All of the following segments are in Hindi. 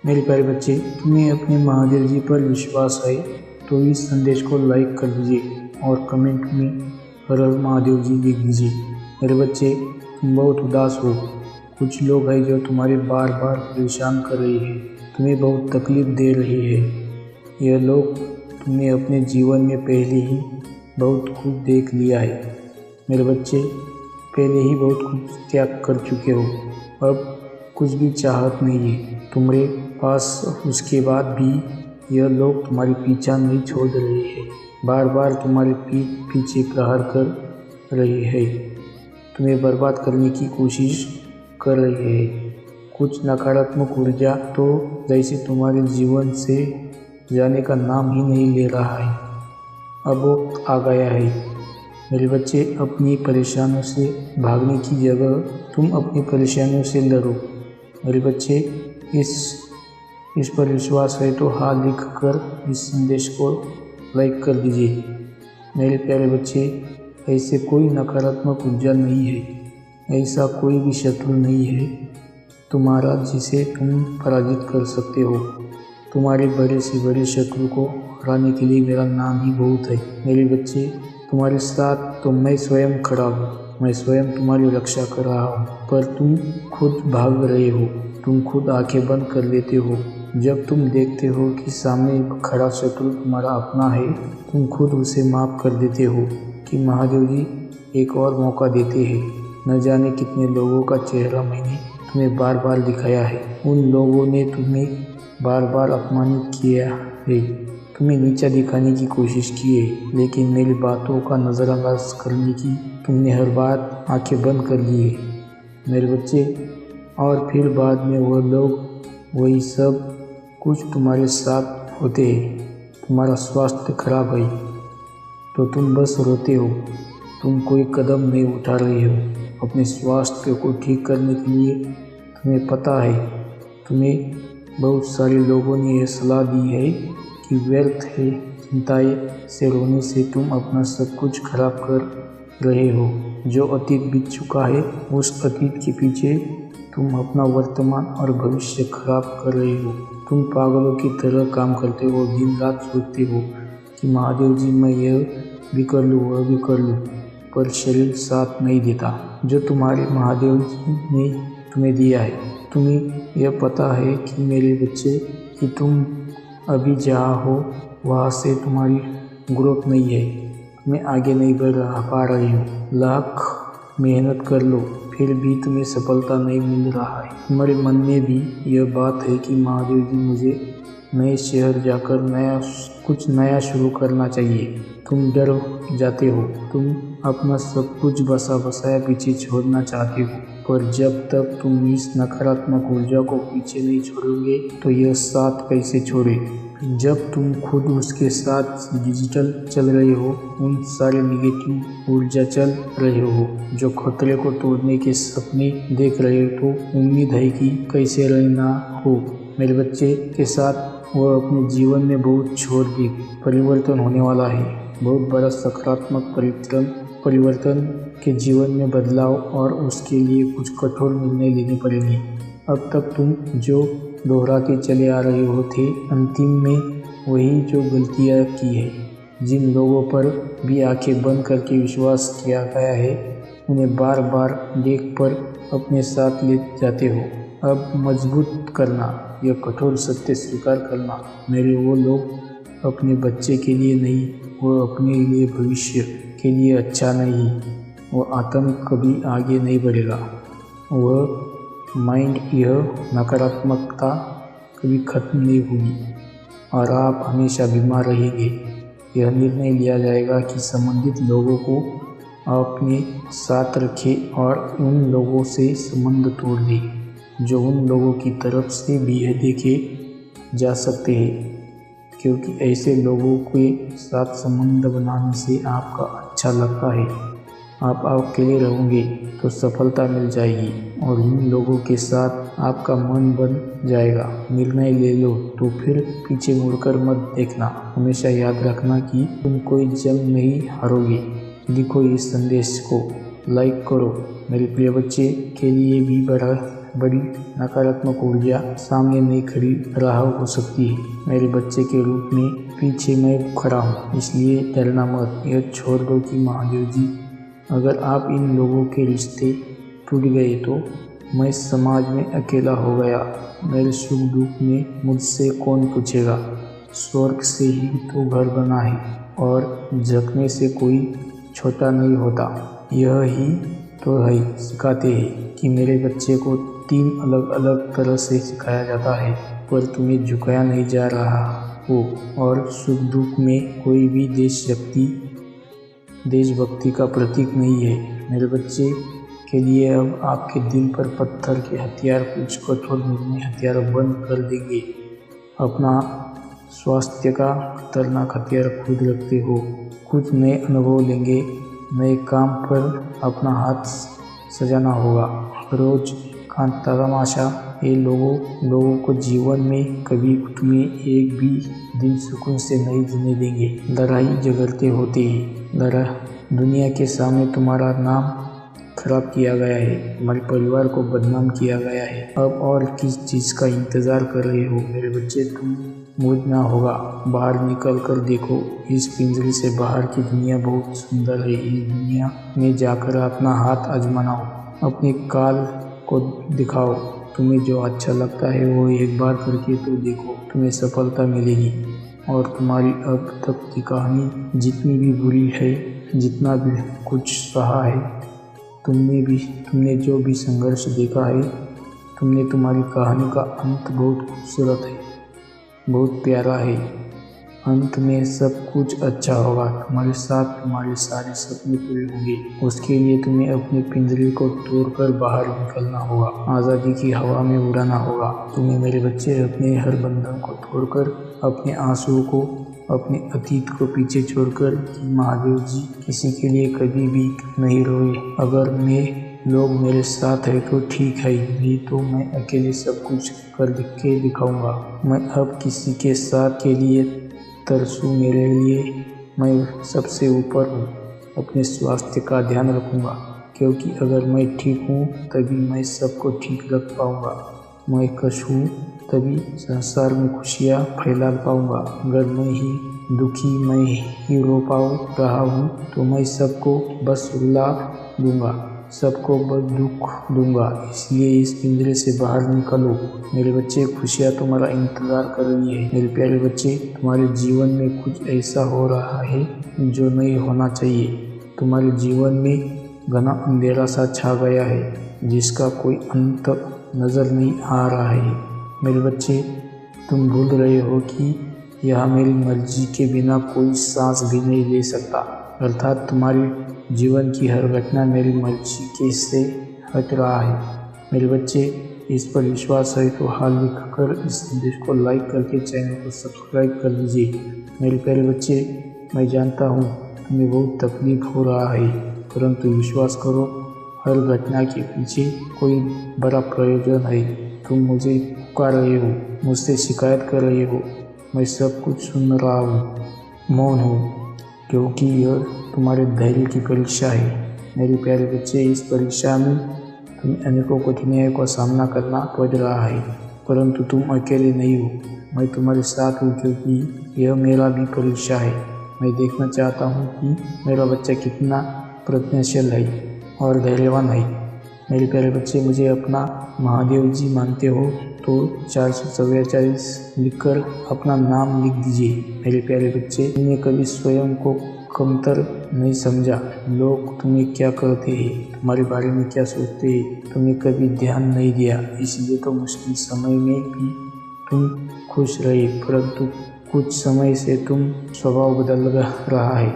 मेरे प्यारे बच्चे, तुम्हें अपने महादेव जी पर विश्वास है तो इस संदेश को लाइक कर दीजिए और कमेंट में हर हर महादेव जी लिख दीजिए। मेरे बच्चे, तुम बहुत उदास हो। कुछ लोग हैं जो तुम्हारे बार बार परेशान कर रहे हैं, तुम्हें बहुत तकलीफ दे रहे हैं। यह लोग तुमने अपने जीवन में पहले ही बहुत कुछ देख लिया है। मेरे बच्चे, पहले ही बहुत कुछ त्याग कर चुके हो, अब कुछ भी चाहत नहीं है तुम्हारे पास। उसके बाद भी यह लोग तुम्हारी पीछा नहीं छोड़ रहे हैं, बार बार तुम्हारे पीठ पीछे प्रहार कर रहे हैं, तुम्हें बर्बाद करने की कोशिश कर रहे हैं। कुछ नकारात्मक ऊर्जा तो जैसे तुम्हारे जीवन से जाने का नाम ही नहीं ले रहा है। अब वक्त आ गया है मेरे बच्चे, अपनी परेशानियों से भागने की जगह तुम अपनी परेशानियों से लड़ो। मेरे बच्चे, इस पर विश्वास है तो हाथ लिख कर इस संदेश को लाइक कर दीजिए। मेरे प्यारे बच्चे, ऐसे कोई नकारात्मक ऊर्जा नहीं है, ऐसा कोई भी शत्रु नहीं है तुम्हारा जिसे तुम पराजित कर सकते हो। तुम्हारे बड़े से बड़े शत्रु को हराने के लिए मेरा नाम ही बहुत है। मेरे बच्चे, तुम्हारे साथ तो मैं स्वयं खड़ा हूँ, मैं स्वयं तुम्हारी रक्षा कर रहा हूँ, पर तुम खुद भाग रहे हो, तुम खुद आंखें बंद कर लेते हो। जब तुम देखते हो कि सामने खड़ा शत्रु तुम्हारा अपना है, तुम खुद उसे माफ़ कर देते हो कि महादेव जी एक और मौका देते हैं। न जाने कितने लोगों का चेहरा मैंने तुम्हें बार बार दिखाया है। उन लोगों ने तुम्हें बार बार अपमानित किया है, तुम्हें नीचा दिखाने की कोशिश की है, लेकिन मेरी बातों का नज़रअंदाज करने की तुमने हर बार आंखें बंद कर ली है मेरे बच्चे। और फिर बाद में वह लोग वही सब कुछ तुम्हारे साथ होते हैं। तुम्हारा स्वास्थ्य खराब है तो तुम बस रोते हो, तुम कोई कदम नहीं उठा रहे हो अपने स्वास्थ्य को ठीक करने के लिए। तुम्हें पता है, तुम्हें बहुत सारे लोगों ने यह सलाह दी है कि व्यर्थ है चिंताएं से रोने से तुम अपना सब कुछ खराब कर रहे हो। जो अतीत बीत चुका है, उस अतीत के पीछे तुम अपना वर्तमान और भविष्य खराब कर रहे हो। तुम पागलों की तरह काम करते हो, दिन रात सोचते हो कि महादेव जी मैं यह भी कर लूँ वह भी कर लूँ, पर शरीर साथ नहीं देता जो तुम्हारे महादेव जी ने तुम्हें दिया है। तुम्हें यह पता है कि मेरे बच्चे कि तुम अभी जहाँ हो वहाँ से तुम्हारी ग्रोथ नहीं है, तुम्हें आगे नहीं बढ़ पा रहे हो। लाख मेहनत कर लो फिर भी तुम्हें सफलता नहीं मिल रहा है। तुम्हारे मन में भी यह बात है कि महादेव जी मुझे नए शहर जाकर कुछ नया शुरू करना चाहिए। तुम डर जाते हो, तुम अपना सब कुछ बसा बसाया पीछे छोड़ना चाहते हो, पर जब तक तुम इस नकारात्मक ऊर्जा को पीछे नहीं छोड़ोगे तो यह साथ कैसे छोड़े। जब तुम खुद उसके साथ डिजिटल चल रहे हो, उन सारे निगेटिव ऊर्जा चल रहे हो जो खतरे को तोड़ने के सपने देख रहे हो, तो उम्मीद है कि कैसे रहना हो मेरे बच्चे के साथ वह अपने जीवन में बहुत छोटी परिवर्तन होने वाला है। बहुत बड़ा सकारात्मक परिवर्तन के जीवन में बदलाव, और उसके लिए कुछ कठोर निर्णय लेने पड़ेंगे। अब तक तुम जो दोहराते चले आ रहे हो थे, अंतिम में वही जो गलतियाँ की है। जिन लोगों पर भी आंखें बंद करके विश्वास किया गया है, उन्हें बार बार देख पर अपने साथ ले जाते हो। अब मजबूत करना, यह कठोर सत्य स्वीकार करना, मेरे वो लोग अपने बच्चे के लिए नहीं, वो अपने लिए भविष्य के लिए अच्छा नहीं। वो आतंक कभी आगे नहीं बढ़ेगा, वह माइंड, यह नकारात्मकता कभी खत्म नहीं होगी और आप हमेशा बीमार रहेंगे। यह निर्णय लिया जाएगा कि संबंधित लोगों को अपने साथ रखें और उन लोगों से संबंध तोड़ दें जो उन लोगों की तरफ से भी यह देखे जा सकते हैं, क्योंकि ऐसे लोगों के साथ संबंध बनाने से आपका अच्छा लगता है। आप अकेले रहोगे तो सफलता मिल जाएगी और इन लोगों के साथ आपका मन बन जाएगा। निर्णय ले लो तो फिर पीछे मुड़कर मत देखना। हमेशा याद रखना कि तुम कोई जंग नहीं हारोगे। लिखो इस संदेश को, लाइक करो। मेरे प्रिय बच्चे के लिए भी बड़ा बड़ी नकारात्मक ऊर्जा सामने नहीं खड़ी रहा हो सकती है। मेरे बच्चे के रूप में पीछे मैं खड़ा हूँ, इसलिए डरना मत। यह छोड़ दो कि महादेव जी, अगर आप इन लोगों के रिश्ते टूट गए तो मैं समाज में अकेला हो गया। मेरे सुख दुख में मुझसे कौन पूछेगा। स्वर्ग से ही तो घर बना है और झुकने से कोई छोटा नहीं होता। यह ही तो है सिखाते हैं कि मेरे बच्चे को 3 अलग अलग तरह से सिखाया जाता है, पर तुम्हें झुकाया नहीं जा रहा हो। और सुख दुख में कोई भी देशभक्ति का प्रतीक नहीं है। मेरे बच्चे के लिए अब आपके दिल पर पत्थर के हथियार कुछ कठोर निर्णय हथियार बंद कर देंगे। अपना स्वास्थ्य का खतरनाक हथियार खुद रखते हो। कुछ नए अनुभव लेंगे, नए काम पर अपना हाथ सजाना होगा। रोज का तमाशा ये लोगों को जीवन में कभी तुम्हें एक भी दिन सुकून से नहीं जीने देंगे। लड़ाई झगड़ते होते हैं, दुनिया के सामने तुम्हारा नाम खराब किया गया है, हमारे परिवार को बदनाम किया गया है। अब और किस चीज़ का इंतज़ार कर रहे हो मेरे बच्चे? तुम मूडना होगा, बाहर निकल कर देखो। इस पिंजरे से बाहर की दुनिया बहुत सुंदर है। इस दुनिया में जाकर अपना हाथ आजमाओ, अपने काल को दिखाओ। तुम्हें जो अच्छा लगता है वो एक बार करके तो देखो, तुम्हें सफलता मिलेगी। और तुम्हारी अब तक की कहानी जितनी भी बुरी है, जितना भी कुछ सहा है, तुमने जो भी संघर्ष देखा है, तुम्हारी कहानी का अंत बहुत खूबसूरत है, बहुत प्यारा है। अंत में सब कुछ अच्छा होगा। तुम्हारे साथ तुम्हारे सारे सपने पूरे होंगे। उसके लिए तुम्हें अपने पिंजरे को तोड़कर बाहर निकलना होगा, आज़ादी की हवा में उड़ाना होगा। तुम्हें मेरे बच्चे अपने हर बंधन को तोड़कर, अपने आंसुओं को, अपने अतीत को पीछे छोड़कर कि महादेव जी किसी के लिए कभी भी नहीं रोए। अगर लोग मेरे साथ है तो ठीक है, नहीं तो मैं अकेले सब कुछ कर के दिखाऊंगा। मैं अब किसी के साथ के लिए तरसूं, मेरे लिए मैं सबसे ऊपर हूँ। अपने स्वास्थ्य का ध्यान रखूंगा, क्योंकि अगर मैं ठीक हूँ तभी मैं सबको ठीक रख पाऊंगा। मैं खुश हूँ तभी संसार में खुशियाँ फैला पाऊंगा। अगर मैं ही दुखी, मैं ही रो रहा हूँ तो मैं सबको बस रुला दूंगा, सबको बस दुख दूंगा। इसलिए इस पिंजरे से बाहर निकलो मेरे बच्चे, खुशियाँ तुम्हारा इंतज़ार कर रही है। मेरे प्यारे बच्चे, तुम्हारे जीवन में कुछ ऐसा हो रहा है जो नहीं होना चाहिए। तुम्हारे जीवन में घना अंधेरा सा छा गया है जिसका कोई अंत नज़र नहीं आ रहा है। मेरे बच्चे, तुम भूल रहे हो कि यह मेरी मर्जी के बिना कोई सांस भी नहीं ले सकता। अर्थात तुम्हारी जीवन की हर घटना मेरी मर्जी के से हट रहा है। मेरे बच्चे, इस पर विश्वास है तो हाल लिखकर इस संदेश को लाइक करके चैनल को सब्सक्राइब कर दीजिए। मेरे प्यारे बच्चे, मैं जानता हूँ तुम्हें बहुत तकलीफ हो रहा है, परंतु विश्वास करो, हर घटना के पीछे कोई बड़ा प्रयोजन है। तुम मुझे पुकार रहे हो, मुझसे शिकायत कर रहे हो, मैं सब कुछ सुन रहा हूँ, मौन हूँ, क्योंकि यह तुम्हारे धैर्य की परीक्षा है। मेरे प्यारे बच्चे, इस परीक्षा में तुम्हें अनेकों कठिनाइयों का सामना करना पड़ रहा है, परंतु तुम अकेले नहीं हो। मैं तुम्हारे साथ हूँ, क्योंकि यह मेरा भी परीक्षा है। मैं देखना चाहता हूँ कि मेरा बच्चा कितना प्रज्ञाशील है और धैर्यवान है। मेरे प्यारे बच्चे, मुझे अपना महादेव जी मानते हो तो 444 लिखकर अपना नाम लिख दीजिए। मेरे प्यारे बच्चे, तुमने कभी स्वयं को कमतर नहीं समझा। लोग तुम्हें क्या कहते हैं, तुम्हारे बारे में क्या सोचते हैं, तुम्हें कभी ध्यान नहीं दिया। इसलिए तो मुश्किल समय में भी तुम खुश रहे, परंतु कुछ समय से तुम स्वभाव बदल रहा है।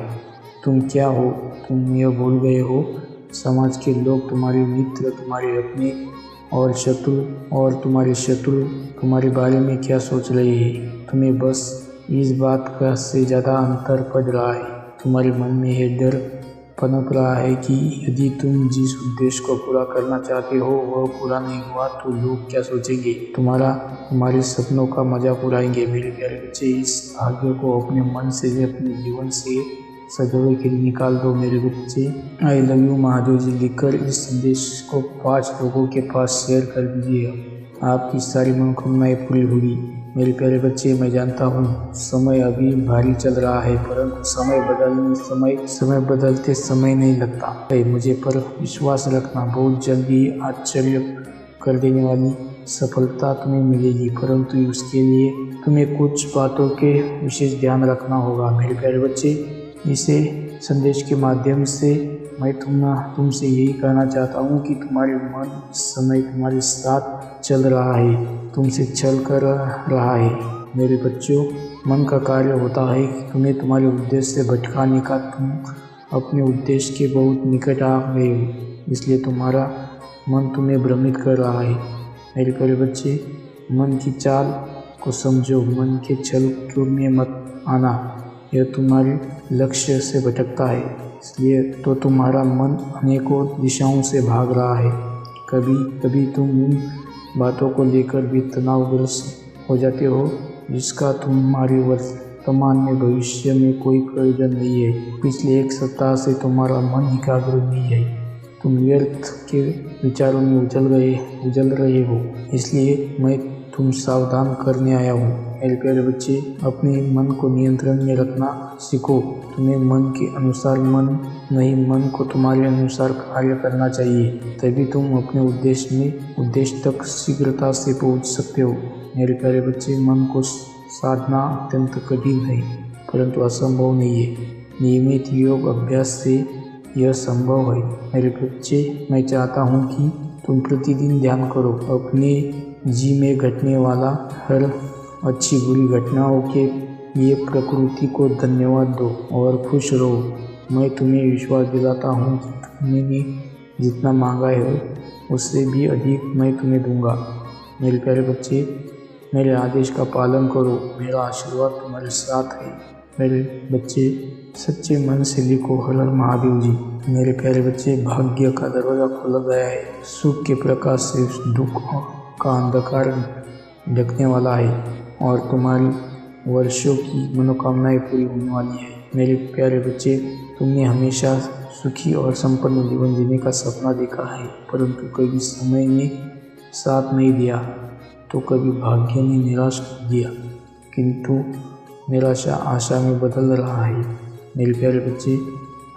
तुम क्या हो, तुम यह भूल गए हो। समाज के लोग, तुम्हारे मित्र, तुम्हारे अपने और तुम्हारे शत्रु तुम्हारे बारे में क्या सोच रहे हैं। तुम्हें बस इस बात का से ज़्यादा अंतर पड़ रहा है। तुम्हारे मन में यह डर पनप रहा है कि यदि तुम जिस उद्देश्य को पूरा करना चाहते हो वह पूरा नहीं हुआ तो लोग क्या सोचेंगे, तुम्हारे सपनों का मजाक उड़ाएंगे। मेरे प्यारे बच्चे, इस भाग्य को अपने मन से, अपने जीवन से सदैव के लिए निकाल दो। मेरे बच्चे, आई लव यू महादेव जी लिखकर इस संदेश को 5 लोगों के पास शेयर कर दीजिए। आपकी सारी मनोकामनाएं पूरी होगी। मेरे प्यारे बच्चे, मैं जानता हूँ समय अभी भारी चल रहा है, परंतु समय बदलते समय नहीं लगता है। मुझे पर विश्वास रखना, बहुत जल्दी आश्चर्य कर देने वाली सफलता तुम्हें मिलेगी, परंतु उसके लिए तुम्हें कुछ बातों के विशेष ध्यान रखना होगा। मेरे प्यारे बच्चे, इसे संदेश के माध्यम से मैं तुमसे यही कहना चाहता हूँ कि तुम्हारे मन इस समय तुम्हारे साथ चल रहा है, तुमसे छल कर रहा है। मेरे बच्चों, मन का कार्य होता है कि तुम्हें तुम्हारे उद्देश्य से भटकाने का। तुम अपने उद्देश्य के बहुत निकट आ गए हो, इसलिए तुम्हारा मन तुम्हें भ्रमित कर रहा है। मेरे प्यारे बच्चे, मन की चाल को समझो, मन के छल में मत आना, यह तुम्हारे लक्ष्य से भटकता है। इसलिए तो तुम्हारा मन अनेकों दिशाओं से भाग रहा है। कभी कभी तुम उन बातों को लेकर भी तनावग्रस्त हो जाते हो जिसका तुम्हारे वर्तमान में भविष्य में कोई प्रयोजन नहीं है। पिछले 1 सप्ताह से तुम्हारा मन एकाग्र नहीं है, तुम व्यर्थ के विचारों में उजल रहे हो। इसलिए मैं तुम सावधान करने आया हूँ। मेरे प्यारे बच्चे, अपने मन को नियंत्रण में रखना सीखो। तुम्हें मन के अनुसार मन को तुम्हारे अनुसार कार्य करना चाहिए, तभी तुम अपने उद्देश्य तक शीघ्रता से पहुंच सकते हो। मेरे प्यारे बच्चे, मन को साधना अत्यंत कठिन है, परंतु असंभव नहीं है। नियमित योग अभ्यास से यह संभव है। मेरे बच्चे, मैं चाहता हूँ कि तुम प्रतिदिन ध्यान करो, अपने जी में घटने वाला हर अच्छी बुरी घटनाओं के लिए प्रकृति को धन्यवाद दो और खुश रहो। मैं तुम्हें विश्वास दिलाता हूँ कि तुमने जितना मांगा है उससे भी अधिक मैं तुम्हें दूंगा। मेरे प्यारे बच्चे, मेरे आदेश का पालन करो, मेरा आशीर्वाद तुम्हारे साथ है। मेरे बच्चे, सच्चे मन से लिखो, हर हर महादेव जी। मेरे प्यारे बच्चे, भाग्य का दरवाजा खुल गया है। सुख के प्रकाश से दुख का अंधकार ढकने वाला है और तुम्हारी वर्षों की मनोकामनाएं पूरी होने वाली है। मेरे प्यारे बच्चे, तुमने हमेशा सुखी और संपन्न जीवन जीने का सपना देखा है, परंतु कभी समय ने साथ नहीं दिया तो कभी भाग्य ने निराश कर दिया, किंतु निराशा आशा में बदल रहा है। मेरे प्यारे बच्चे,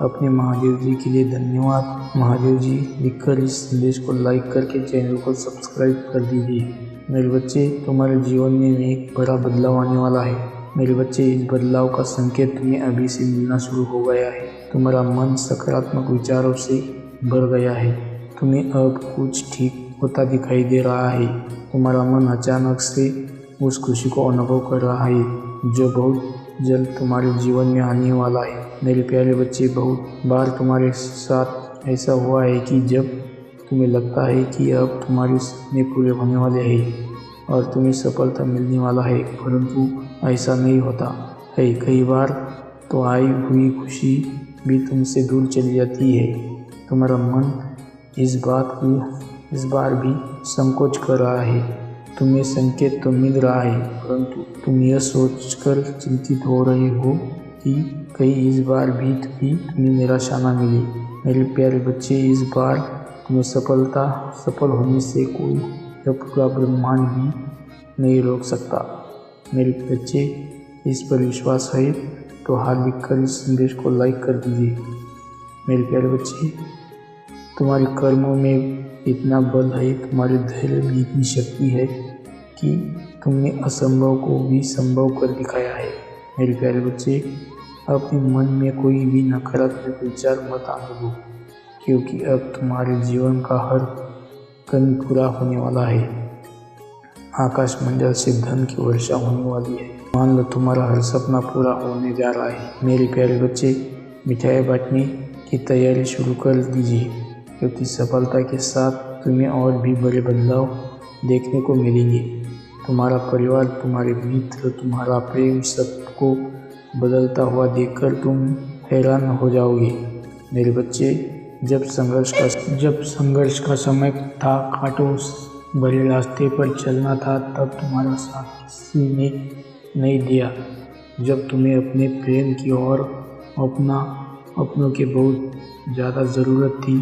अपने महादेव जी के लिए धन्यवाद महादेव जी लिखकर इस संदेश को लाइक करके चैनल को सब्सक्राइब कर दीजिए। मेरे बच्चे, तुम्हारे जीवन में एक बड़ा बदलाव आने वाला है। मेरे बच्चे, इस बदलाव का संकेत तुम्हें अभी से मिलना शुरू हो गया है। तुम्हारा मन सकारात्मक विचारों से भर गया है। तुम्हें अब कुछ ठीक होता दिखाई दे रहा है। तुम्हारा मन अचानक से उस खुशी को अनुभव कर रहा है जो बहुत जल्द तुम्हारे जीवन में आने वाला है। मेरे प्यारे बच्चे, बहुत बार तुम्हारे साथ ऐसा हुआ है कि जब तुम्हें लगता है कि अब तुम्हारे सपने पूरे होने वाले हैं और तुम्हें सफलता मिलने वाला है, परंतु ऐसा नहीं होता है। कई बार तो आई हुई खुशी भी तुमसे दूर चली जाती है। तुम्हारा मन इस बार भी संकोच कर रहा है। तुम्हें संकेत तो मिल रहा है, परंतु तुम यह सोचकर चिंतित हो रहे हो कि कहीं इस बार भी तुम्हें निराशा न मिले। मेरे प्यारे बच्चे, इस बार तुम्हें सफल होने से कोई पूरा ब्रह्मांड भी नहीं रोक सकता। मेरे बच्चे, इस पर विश्वास है तो हाथ लिखकर इस संदेश को लाइक कर दीजिए। मेरे प्यारे बच्चे, तुम्हारे कर्मों में इतना बल है, तुम्हारे धैर्य में इतनी शक्ति है कि तुमने असंभव को भी संभव कर दिखाया है। मेरे प्यारे बच्चे, अपने मन में कोई भी नकारात्मक विचार मत आने दो, क्योंकि अब तुम्हारे जीवन का हर कण पूरा होने वाला है। आकाश मंडल से धन की वर्षा होने वाली है। मान लो तुम्हारा हर सपना पूरा होने जा रहा है। मेरे प्यारे बच्चे, मिठाई बांटने की तैयारी शुरू कर दीजिए, क्योंकि सफलता के साथ तुम्हें और भी बड़े बदलाव देखने को मिलेंगे। तुम्हारा परिवार, तुम्हारे मित्र, तुम्हारा प्रेम सबको बदलता हुआ देखकर तुम हैरान हो जाओगे। मेरे बच्चे, जब संघर्ष का समय था, कांटों भरे रास्ते पर चलना था, तब तुम्हारा साथ किसी ने नहीं दिया। जब तुम्हें अपने प्रेम की ओर अपनों की बहुत ज़्यादा ज़रूरत थी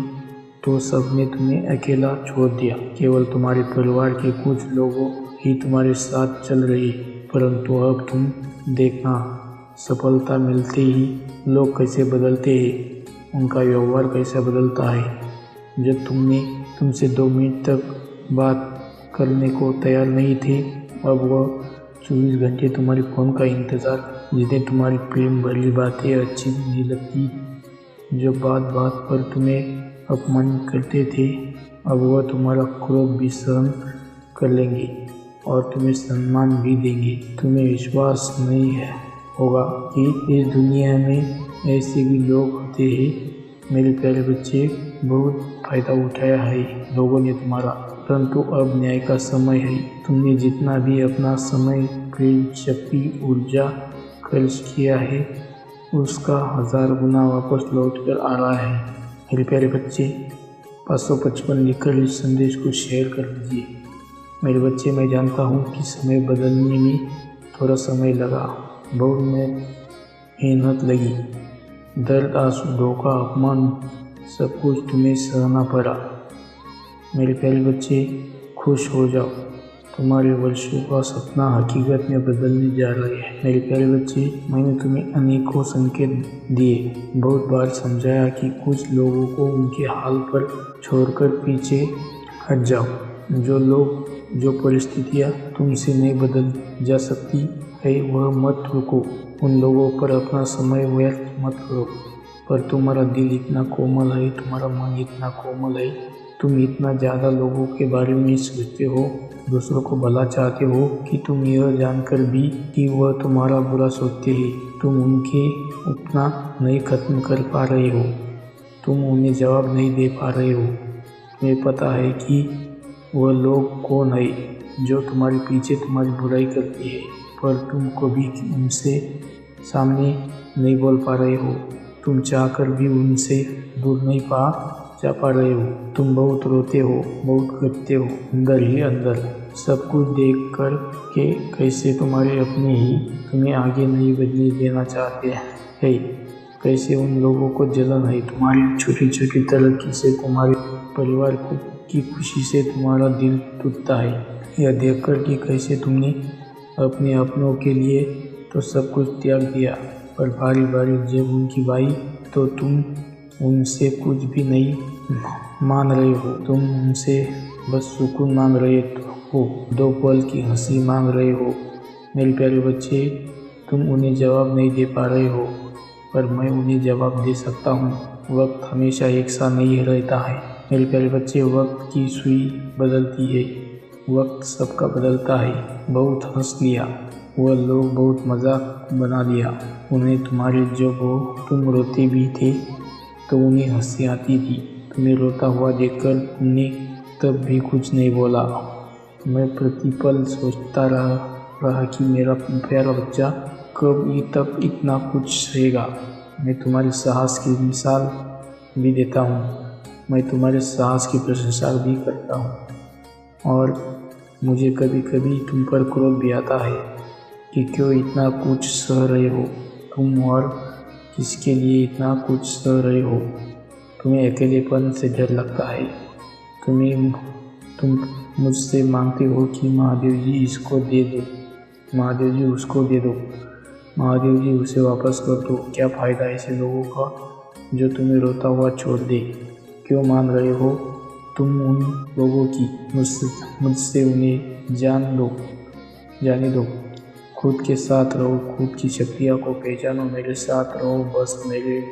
तो सबने तुम्हें अकेला छोड़ दिया। केवल तुम्हारे परिवार के कुछ लोगों ही तुम्हारे साथ चल रहे, परंतु अब तुम देखना सफलता मिलते ही लोग कैसे बदलते हैं, उनका व्यवहार कैसे बदलता है। जब तुमसे 2 मिनट तक बात करने को तैयार नहीं थे, अब वह 24 घंटे तुम्हारे फ़ोन का इंतज़ार, जिन्हें तुम्हारी प्रेम भरी बातें अच्छी नहीं लगती, जो बात बात पर तुम्हें अपमानित करते थे, अब वह तुम्हारा क्रोध भी सहन कर लेंगे और तुम्हें सम्मान भी देंगे। तुम्हें विश्वास नहीं होगा कि इस दुनिया में ऐसे भी लोग होते हैं। मेरे प्यारे बच्चे, बहुत फ़ायदा उठाया है लोगों ने तुम्हारा, परंतु अब न्याय का समय है। तुमने जितना भी अपना समय, प्रेम, शक्ति, ऊर्जा खर्च किया है, उसका 1000 गुना वापस लौट कर आ रहा है। मेरे प्यारे बच्चे, 555 लिखकर इस संदेश को शेयर कर दीजिए। मेरे बच्चे, मैं जानता हूँ कि समय बदलने में थोड़ा समय लगा, बहुत मेहनत लगी, दर्द, आंसू, धोखा, अपमान, सब कुछ तुम्हें सहना पड़ा। मेरे प्यारे बच्चे, खुश हो जाओ, तुम्हारे वर्षों का सपना हकीकत में बदलने जा रहे हैं। मेरे प्यारे बच्चे, मैंने तुम्हें अनेकों संकेत दिए, बहुत बार समझाया कि कुछ लोगों को उनके हाल पर छोड़कर पीछे हट जाओ। जो परिस्थितियाँ तुमसे नहीं बदल जा सकती है, वह मत रुको। उन लोगों पर अपना समय व्यर्थ मत करो। पर तुम्हारा दिल इतना कोमल है, तुम्हारा मन इतना कोमल है, तुम इतना ज़्यादा लोगों के बारे में सोचते हो, दूसरों को भला चाहते हो कि तुम यह जानकर भी कि वह तुम्हारा बुरा सोचते हैं, तुम उनके उतना नहीं खत्म कर पा रहे हो, तुम उन्हें जवाब नहीं दे पा रहे हो। तुम्हें पता है कि वह लोग कौन है जो तुम्हारे पीछे तुम्हारी बुराई करती है, पर तुम कभी उनसे सामने नहीं बोल पा रहे हो। तुम चाहकर भी उनसे दूर नहीं जा पा रहे हो। तुम बहुत रोते हो, बहुत करते हो, अंदर ही अंदर, सब कुछ देख कर के कैसे तुम्हारे अपने ही तुम्हें आगे नहीं बढ़ने देना चाहते हैं, कैसे उन लोगों को जलन है तुम्हारी छोटी छोटी तरक्की से, तुम्हारे परिवार की खुशी से तुम्हारा दिल टूटता है। यह देखकर कि कैसे तुमने अपने अपनों के लिए तो सब कुछ त्याग दिया, पर बारी बारी जब उनकी बाई तो तुम उनसे कुछ भी नहीं मान रहे हो। तुम उनसे बस सुकून मांग रहे हो, 2 पल की हंसी मांग रहे हो। मेरे प्यारे बच्चे, तुम उन्हें जवाब नहीं दे पा रहे हो, पर मैं उन्हें जवाब दे सकता हूँ। वक्त हमेशा एक सा नहीं रहता है मेरे प्यारे बच्चे। वक्त की सुई बदलती है, वक्त सबका बदलता है। बहुत हंस लिया, वह लोग बहुत मजाक बना लिया उन्हें तुम्हारे, जब तुम रोते भी थे तो उन्हें हंसी आती थी। तुम्हें रोता हुआ देखकर तुमने तब भी कुछ नहीं बोला। मैं प्रतिपल सोचता रहा कि मेरा प्यारा बच्चा कब तक इतना कुछ सहेगा। मैं तुम्हारे साहस की मिसाल भी देता हूँ, मैं तुम्हारे साहस की प्रशंसा भी करता हूँ, और मुझे कभी कभी तुम पर क्रोध भी आता है कि क्यों इतना कुछ सह रहे हो तुम, और किसके लिए इतना कुछ सह रहे हो। तुम्हें अकेलेपन से डर लगता है। तुम मुझसे मांगते हो कि महादेव जी इसको दे दो, महादेव जी उसको दे दो, महादेव जी उसे वापस कर दो। क्या फ़ायदा ऐसे लोगों का जो तुम्हें रोता हुआ छोड़ दे। क्यों मान रहे हो तुम उन लोगों की। मुझसे उन्हें जाने दो। खुद के साथ रहो, खुद की शक्तियों को पहचानो, मेरे साथ रहो, बस मेरे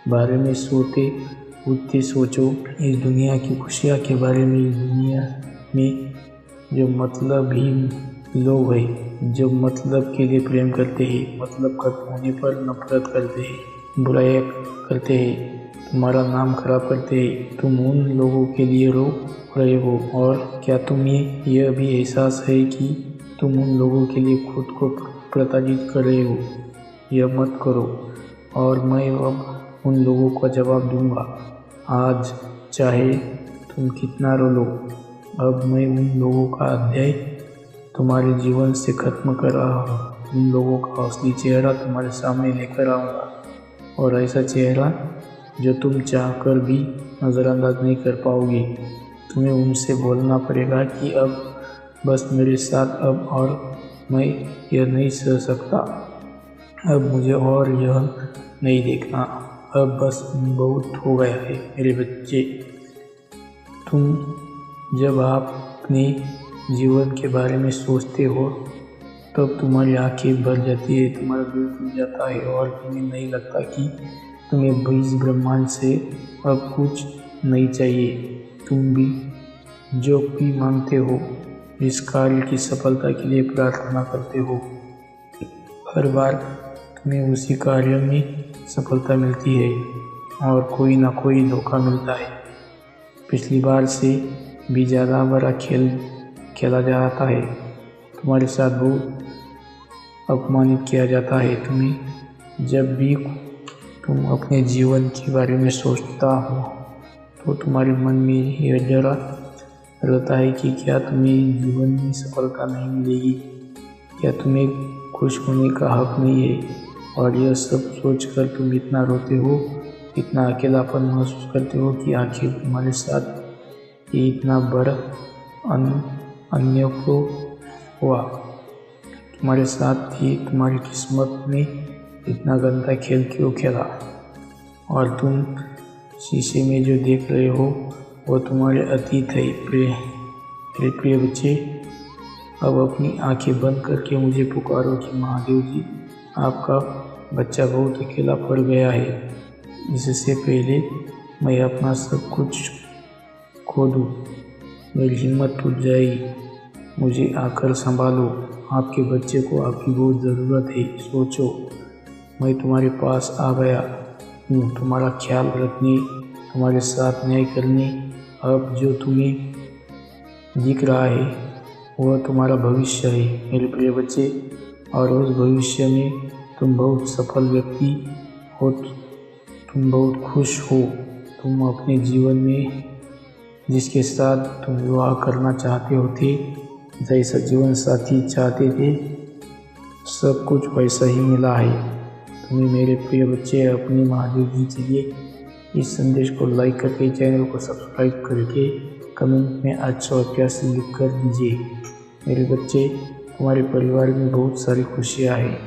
बारे में सोते उठते सोचो। इस दुनिया की खुशियाँ के बारे में। इस दुनिया में जो मतलब ही लोग हैं, जो मतलब के लिए प्रेम करते हैं, मतलब खत्म होने पर नफरत करते हैं, बुराई करते हैं, तुम्हारा नाम खराब करते हैं। तुम उन लोगों के लिए रो रहे हो, और क्या तुम्हें यह भी एहसास है कि तुम उन लोगों के लिए खुद को प्रताड़ित कर रहे हो। यह मत करो, और मैं अब उन लोगों का जवाब दूंगा। आज चाहे तुम कितना रो लो, अब मैं उन लोगों का अध्याय तुम्हारे जीवन से खत्म कर रहा हूँ। उन लोगों का असली चेहरा तुम्हारे सामने लेकर आऊँगा। और ऐसा चेहरा जो तुम चाहकर भी नज़रअंदाज नहीं कर पाओगे। तुम्हें उनसे बोलना पड़ेगा कि अब बस मेरे साथ, अब और मैं यह नहीं सह सकता, अब मुझे और यह नहीं देखना, अब बस बहुत हो गया है मेरे बच्चे। तुम जब आप अपने जीवन के बारे में सोचते हो तब तुम्हारी आंखें भर जाती है, तुम्हारा दिल टूट जाता है और तुम्हें नहीं लगता कि तुम्हें इस ब्रह्मांड से अब कुछ नहीं चाहिए। तुम भी जो भी मांगते हो, इस कार्य की सफलता के लिए प्रार्थना करते हो, हर बार तुम्हें उसी कार्य में सफलता मिलती है और कोई ना कोई धोखा मिलता है। पिछली बार से भी ज़्यादा बड़ा खेल खेला जाता है, तुम्हारे साथ बहुत अपमानित किया जाता है। तुम्हें जब भी तुम अपने जीवन के बारे में सोचता हो तो तुम्हारे मन में यह डर रहता है कि क्या तुम्हें जीवन में सफलता नहीं मिलेगी, क्या तुम्हें खुश होने का हक नहीं है। और यह सब सोचकर तुम इतना रोते हो, इतना अकेलापन महसूस करते हो कि आखिर तुम्हारे साथ ये इतना बड़ा अन्य को हुआ। तुम्हारे साथ ही तुम्हारी किस्मत ने इतना गंदा खेल क्यों खेला। और तुम शीशे में जो देख रहे हो वो तुम्हारे अतीत है। प्रिय बच्चे, अब अपनी आंखें बंद करके मुझे पुकारो कि महादेव जी, आपका बच्चा बहुत अकेला पड़ गया है। इससे पहले मैं अपना सब कुछ खो दूँ, मेरी हिम्मत टूट जाएगी, मुझे आकर संभालो। आपके बच्चे को आपकी बहुत ज़रूरत है। सोचो, मैं तुम्हारे पास आ गया हूँ तुम्हारा ख्याल रखने, तुम्हारे साथ न्याय करने। अब जो तुम्हें दिख रहा है वह तुम्हारा भविष्य है मेरे प्रिय बच्चे, और उस भविष्य में तुम बहुत सफल व्यक्ति हो, तुम बहुत खुश हो। तुम अपने जीवन में जिसके साथ तुम विवाह करना चाहते होते, जैसा जीवन साथी चाहते थे, सब कुछ वैसा ही मिला है तुम्हें मेरे प्रिय बच्चे। अपने महादेव जी के लिए इस संदेश को लाइक करके, चैनल को सब्सक्राइब करके कमेंट में अच्छा और प्यार से लिख कर दीजिए। मेरे बच्चे, तुम्हारे परिवार में बहुत सारी खुशियाँ हैं।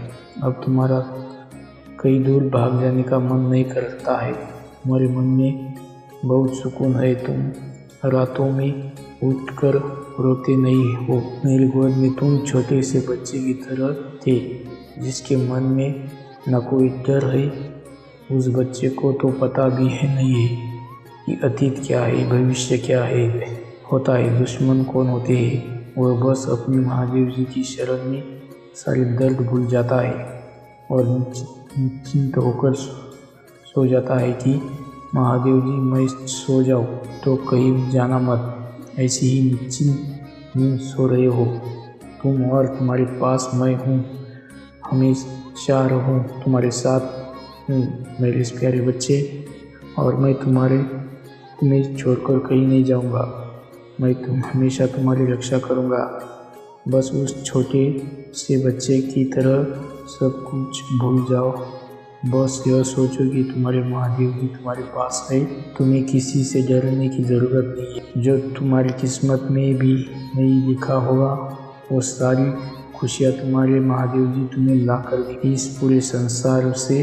अब तुम्हारा कहीं दूर भाग जाने का मन नहीं करता है, तुम्हारे मन में बहुत सुकून है। तुम रातों में उठकर रोते नहीं हो। मेरी गोद में तुम छोटे से बच्चे की तरह थे जिसके मन में न कोई डर है। उस बच्चे को तो पता भी है नहीं है कि अतीत क्या है, भविष्य क्या है होता है, दुश्मन कौन होते हैं। वह बस अपने महादेव जी की शरण में सारी दर्द भूल जाता है और निश्चिंत होकर सो जाता है कि महादेव जी, मैं सो जाऊँ तो कहीं जाना मत। ऐसे ही निश्चिंत नींद सो रहे हो तुम और तुम्हारे पास मैं हूँ, हमेशा रहूँ तुम्हारे साथ हूँ मेरे प्यारे बच्चे। और मैं तुम्हें छोड़कर कहीं नहीं जाऊँगा। मैं हमेशा तुम्हारी रक्षा करूँगा। बस उस छोटे से बच्चे की तरह सब कुछ भूल जाओ। बस यह सोचो कि तुम्हारे महादेव जी तुम्हारे पास है। तुम्हें किसी से डरने की ज़रूरत नहीं है। जो तुम्हारी किस्मत में भी नहीं लिखा होगा वो सारी खुशियाँ तुम्हारे महादेव जी तुम्हें ला कर देंगे। इस पूरे संसार से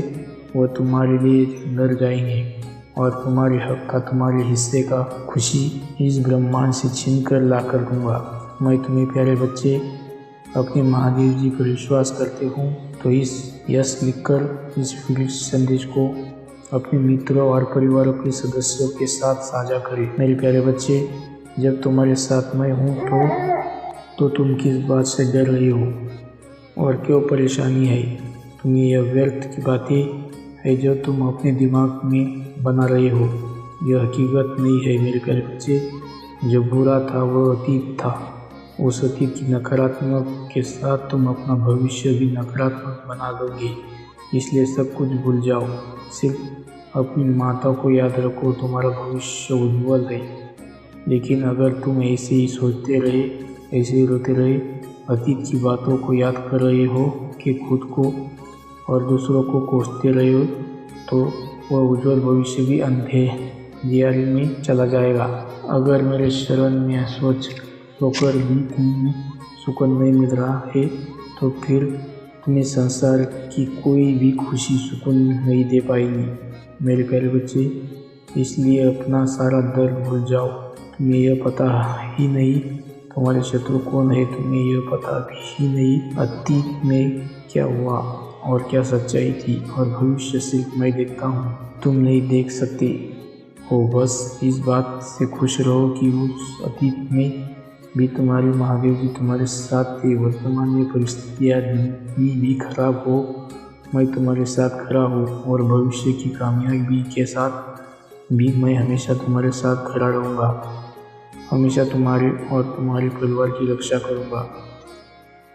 वो तुम्हारे लिए लड़ जाएंगे और तुम्हारे हक का, तुम्हारे हिस्से का खुशी इस ब्रह्मांड से छीन कर ला कर दूँगा। मैं तुम्हें प्यारे बच्चे अपने महादेव जी पर विश्वास करते हूँ तो इस यस लिखकर इस संदेश को अपने मित्रों और परिवारों के सदस्यों के साथ साझा करें। मेरे प्यारे बच्चे, जब तुम्हारे साथ मैं हूँ तो तुम किस बात से डर रहे हो और क्यों परेशानी है। तुम्हें यह व्यर्थ की बातें है जो तुम अपने दिमाग में बना रहे हो, यह हकीकत नहीं है मेरे प्यारे बच्चे। जो बुरा था वह अतीत था। उस अतीत की नकारात्मक के साथ तुम अपना भविष्य भी नकारात्मक बना दोगे। इसलिए सब कुछ भूल जाओ, सिर्फ अपनी माता को याद रखो। तुम्हारा भविष्य उज्जवल है। लेकिन अगर तुम ऐसे ही सोचते रहे, ऐसे ही रोते रहे, अतीत की बातों को याद कर रहे हो कि खुद को और दूसरों को कोसते रहे हो, तो वह उज्जवल भविष्य भी अंधेरे में चला जाएगा। अगर मेरे शरण में सोच होकर भी तुम्हें सुकून नहीं मिल रहा है तो फिर तुम्हें संसार की कोई भी खुशी सुकून नहीं दे पाएगी। मेरे प्यारे बच्चे, इसलिए अपना सारा दर्द भूल जाओ। तुम्हें यह पता ही नहीं तुम्हारे शत्रु कौन है, तुम्हें यह पता भी नहीं अतीत में क्या हुआ और क्या सच्चाई थी, और भविष्य सिर्फ मैं देखता हूँ, तुम नहीं देख सकते हो। बस इस बात से खुश रहो कि उस अतीत में भी तुम्हारे महादेव जी तुम्हारे साथ थे। वर्तमान में परिस्थितियाँ भी खराब हो, मैं तुम्हारे साथ खड़ा हूँ, और भविष्य की कामयाबी के साथ भी मैं हमेशा तुम्हारे साथ खड़ा रहूँगा। हमेशा तुम्हारे और तुम्हारे परिवार की रक्षा करूँगा।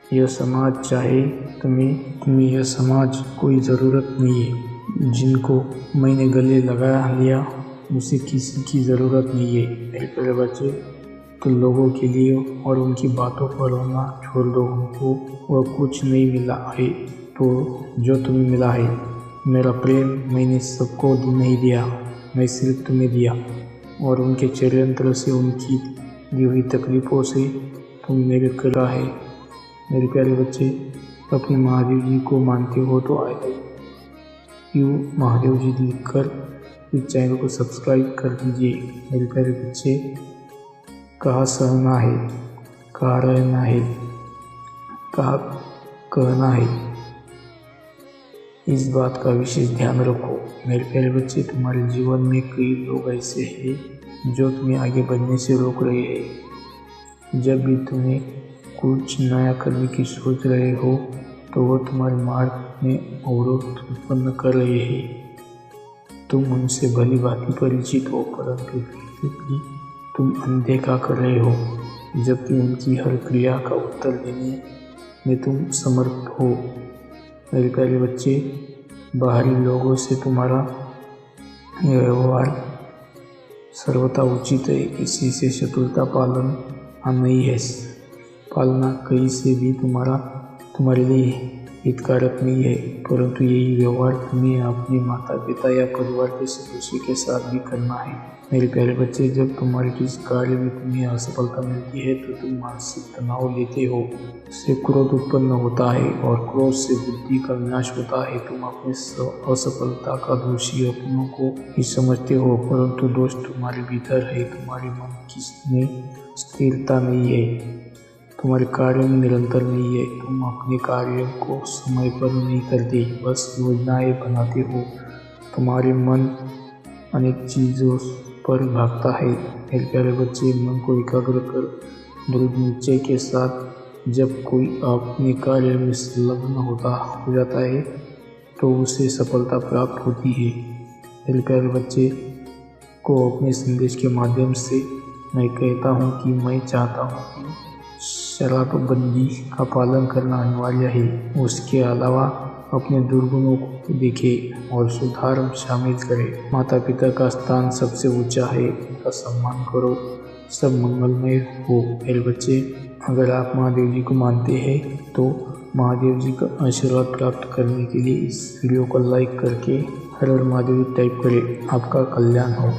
यह समाज चाहे तुम्हें यह समाज कोई ज़रूरत नहीं है। जिनको मैंने गले लगा लिया उसे किसी की ज़रूरत नहीं है। मेरे प्यारे बच्चे, तो लोगों के लिए और उनकी बातों पर रोना छोड़ दो। उनको वह कुछ नहीं मिला है तो जो तुम्हें मिला है मेरा प्रेम। मैंने सबको नहीं दिया, मैं सिर्फ तुम्हें दिया, और उनके षड्यंत्र से, उनकी दी हुई तकलीफ़ों से तुम मेरे कला है। मेरे प्यारे बच्चे, अपने महादेव जी को मानते हो तो आई लव यू महादेव जी लिखकर इस चैनल को सब्सक्राइब कर दीजिए। मेरे प्यारे बच्चे, कहाँ सहना है, कहाँ रहना है, कहाँ कहना है, इस बात का विशेष ध्यान रखो। मेरे प्यारे बच्चे, तुम्हारे जीवन में कई लोग ऐसे हैं जो तुम्हें आगे बढ़ने से रोक रहे हैं। जब भी तुम्हें कुछ नया करने की सोच रहे हो तो वह तुम्हारे मार्ग में अवरोध उत्पन्न कर रहे हैं। तुम उनसे भली भांति परिचित हो, परंतु फिर भी तुम अनदेखा कर रहे हो, जबकि उनकी हर क्रिया का उत्तर देने में तुम समर्थ हो। मेरे प्यारे बच्चे, बाहरी लोगों से तुम्हारा व्यवहार सर्वथा उचित है, किसी से शत्रुता पालना नहीं है। पालना कहीं से भी तुम्हारे लिए हितकारक नहीं है, परंतु यही व्यवहार तुम्हें अपने माता पिता या परिवार के सदस्यों के साथ भी करना है। मेरे प्यारे बच्चे, जब तुम्हारे किसी कार्य में तुम्हें असफलता मिलती है तो तुम मानसिक तनाव लेते हो, उससे क्रोध उत्पन्न होता है और क्रोध से बुद्धि का विनाश होता है। तुम अपनी असफलता का दोषी अपनों को ही समझते हो, परंतु दोष तुम्हारे भीतर है। तुम्हारे मन में स्थिरता नहीं है, तुम्हारे कार्य में निरंतर नहीं है। तुम अपने कार्य को समय पर नहीं करते, बस योजनाएं बनाते हो। तुम्हारे मन अनेक चीज़ों पर भागता है। मेरे प्यारे बच्चे, मन को एकाग्र कर दृढ़ निश्चय के साथ जब कोई अपने कार्य में संलग्न हो जाता है तो उसे सफलता प्राप्त होती है। मेरे प्यारे बच्चे को अपने संदेश के माध्यम से मैं कहता हूँ कि मैं चाहता हूँ कि शराबबंदी का पालन करना अनिवार्य है। उसके अलावा अपने दुर्गुणों को देखें और सुधार शामिल करें। माता पिता का स्थान सबसे ऊंचा है, उनका सम्मान करो, सब मंगलमय हो। मेरे बच्चे, अगर आप महादेव जी को मानते हैं तो महादेव जी का आशीर्वाद प्राप्त करने के लिए इस वीडियो को लाइक करके हर हर महादेव टाइप करें। आपका कल्याण हो।